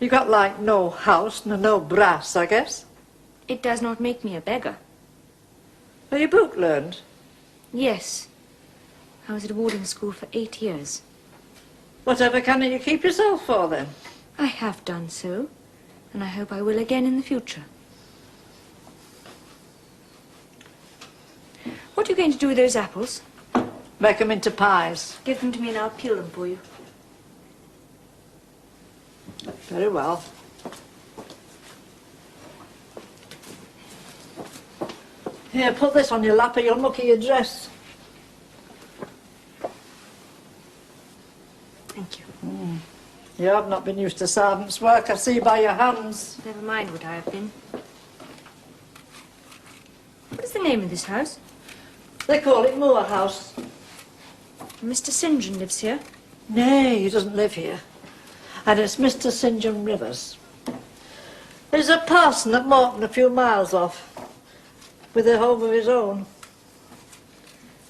You got, like, no house and no brass, I guess. It does not make me a beggar. Are you book learned? Yes. I was at a boarding school for 8 years. Whatever can you keep yourself for, then? I have done so, and I hope I will again in the future. What are you going to do with those apples? Make them into pies. Give them to me and I'll peel them for you. Very well. Here, put this on your lap or you'll muck your dress. Thank you. You have not been used to servant's work, I see by your hands. Never mind what I have been. What is the name of this house? They call it Moor House. Mr. St. John lives here. Nay, he doesn't live here. And it's Mr. St. John Rivers. There's a parson at Morton a few miles off, with a home of his own.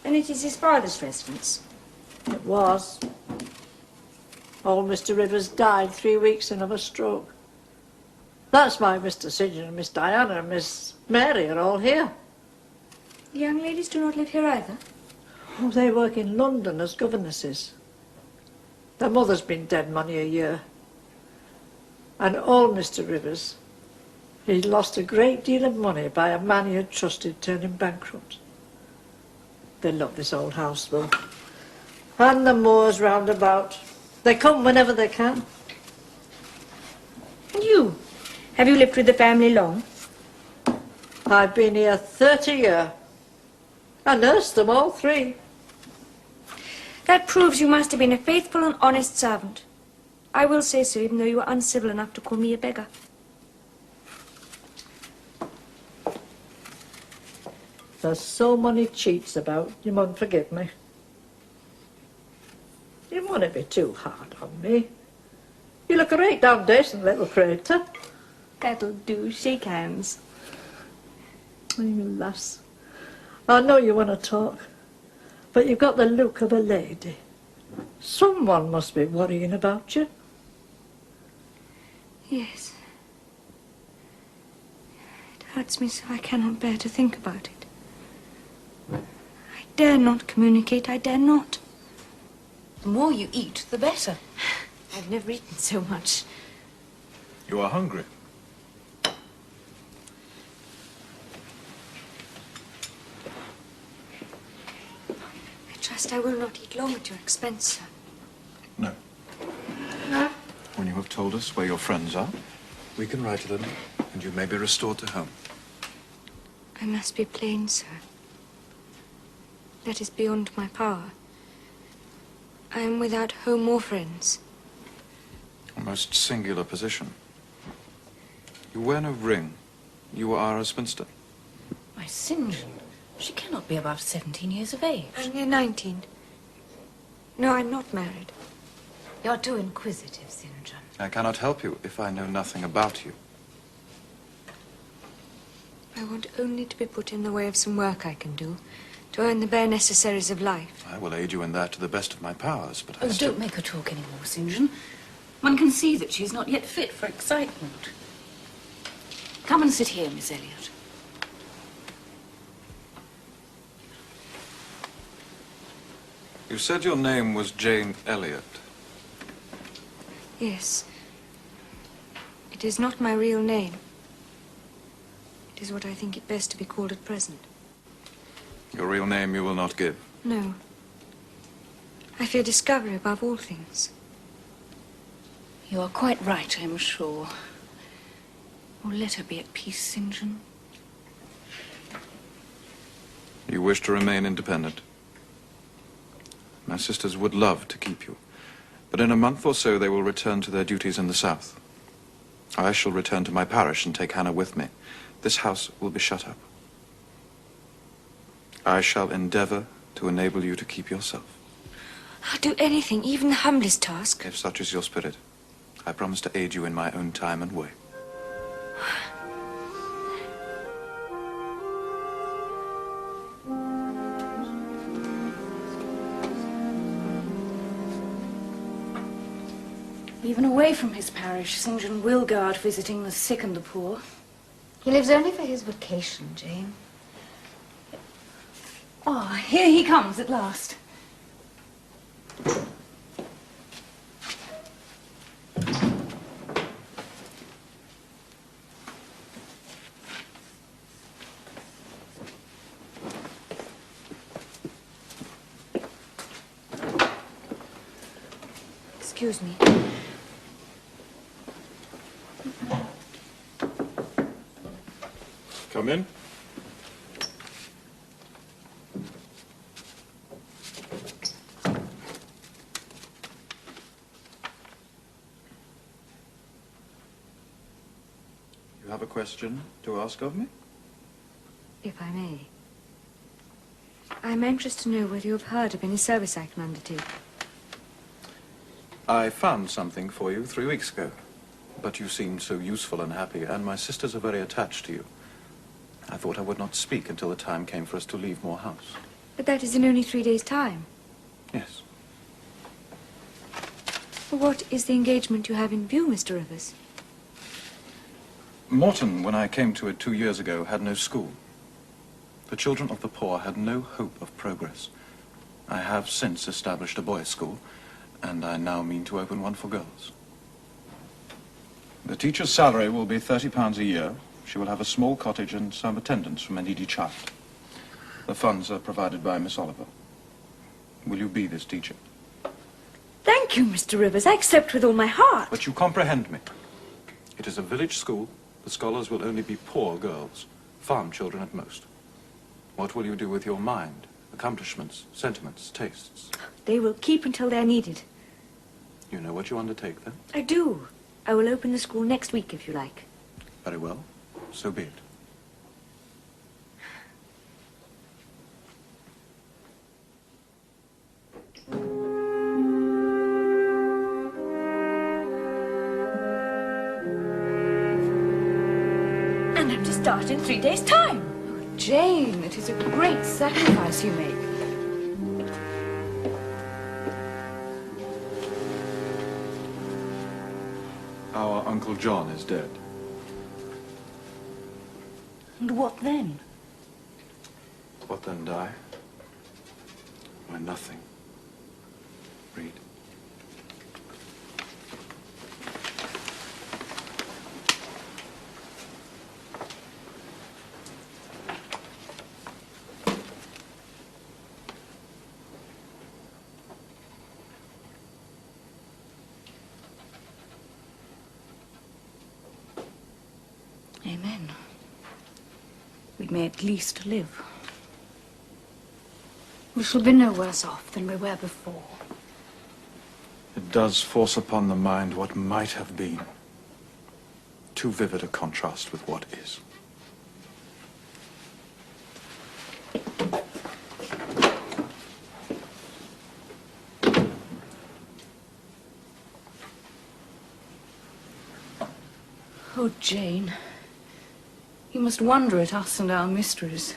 And it is his father's residence. It was. Old Mr. Rivers died 3 weeks in of a stroke. That's why Mr. St. John and Miss Diana and Miss Mary are all here. The young ladies do not live here either? Oh, they work in London as governesses. Their mother's been dead many a year. And old Mr. Rivers, he'd lost a great deal of money by a man he had trusted turning bankrupt. They love this old house, though. And the moors round about. They come whenever they can. And you? Have you lived with the family long? I've been here 30 years. I nursed them all 3. That proves you must have been a faithful and honest servant. I will say so, even though you were uncivil enough to call me a beggar. There's so many cheats about, you must forgive me. You mustn't be too hard on me. You look a right down decent little creature. That'll do. Shake hands. Oh, you lass. I know you want to talk, but you've got the look of a lady. Someone must be worrying about you. Yes. It hurts me so I cannot bear to think about it. I dare not communicate. I dare not. The more you eat, the better. I've never eaten so much. You are hungry. I trust I will not eat long at your expense, sir. No. When you have told us where your friends are, we can write to them, and you may be restored to home. I must be plain, sir. That is beyond my power. I am without home or friends. A most singular position. You wear no ring. You are a spinster. My St. John, she cannot be above 17 years of age. I'm near 19. No, I'm not married. You're too inquisitive, St. John. I cannot help you if I know nothing about you. I want only to be put in the way of some work I can do, to earn the bare necessaries of life. I will aid you in that to the best of my powers, but I Oh, still... don't make her talk any more, St. John. One can see that she's not yet fit for excitement. Come and sit here, Miss Elliot. You said your name was Jane Elliot. Yes. It is not my real name. It is what I think it best to be called at present. Your real name you will not give. No. I fear discovery above all things. You are quite right, I'm sure. Oh, let her be at peace, St. John. You wish to remain independent. My sisters would love to keep you, but in a month or so they will return to their duties in the south. I shall return to my parish and take Hannah with me. This house will be shut up. I shall endeavor to enable you to keep yourself. I'll do anything, even the humblest task. If such is your spirit, I promise to aid you in my own time and way. Even away from his parish, St. John will go out visiting the sick and the poor. He lives only for his vocation, Jane. Ah, here he comes at last. Excuse me. Come in. You have a question to ask of me? If I may. I'm anxious to know whether you have heard of any service I can undertake. I found something for you 3 weeks ago, but you seemed so useful and happy, and my sisters are very attached to you. I thought I would not speak until the time came for us to leave Moor House. But that is in only 3 days' time. Yes. What is the engagement you have in view, Mr. Rivers? Morton, when I came to it 2 years ago, had no school. The children of the poor had no hope of progress. I have since established a boys' school, and I now mean to open one for girls. The teacher's salary will be £30 a year. She will have a small cottage and some attendance from a needy child. The funds are provided by Miss Oliver. Will you be this teacher? Thank you, Mr. Rivers. I accept with all my heart. But you comprehend me. It is a village school. The scholars will only be poor girls, farm children at most. What will you do with your mind, accomplishments, sentiments, tastes? They will keep until they're needed. You know what you undertake, then? I do. I will open the school next week, if you like. Very well. So be it. And I'm to start in 3 days' time. Oh, Jane, it is a great sacrifice you make. Our Uncle John is dead. And what then? What then, Di? Why, nothing. Read. Amen. We may at least live. We shall be no worse off than we were before. It does force upon the mind what might have been. Too vivid a contrast with what is. Oh, Jane. You must wonder at us and our mysteries.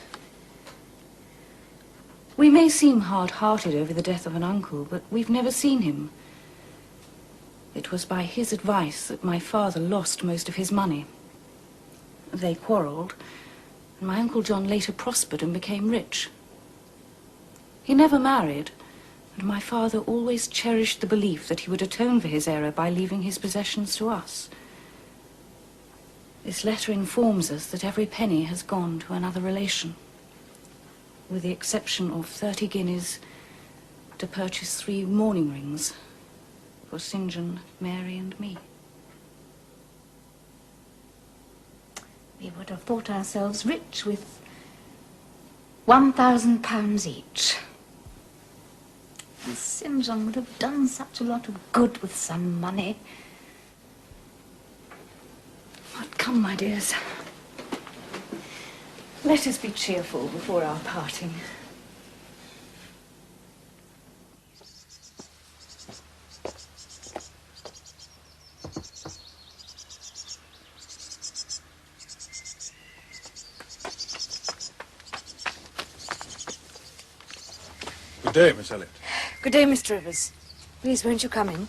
We may seem hard-hearted over the death of an uncle, but we've never seen him. It was by his advice that my father lost most of his money. They quarreled, and my Uncle John later prospered and became rich. He never married, and my father always cherished the belief that he would atone for his error by leaving his possessions to us. This letter informs us that every penny has gone to another relation, with the exception of 30 guineas to purchase 3 mourning rings for St. John, Mary and me. We would have thought ourselves rich with £1,000 each. St. John would have done such a lot of good with some money. But come, my dears. Let us be cheerful before our parting. Good day, Miss Elliot. Good day, Mr. Rivers. Please, won't you come in?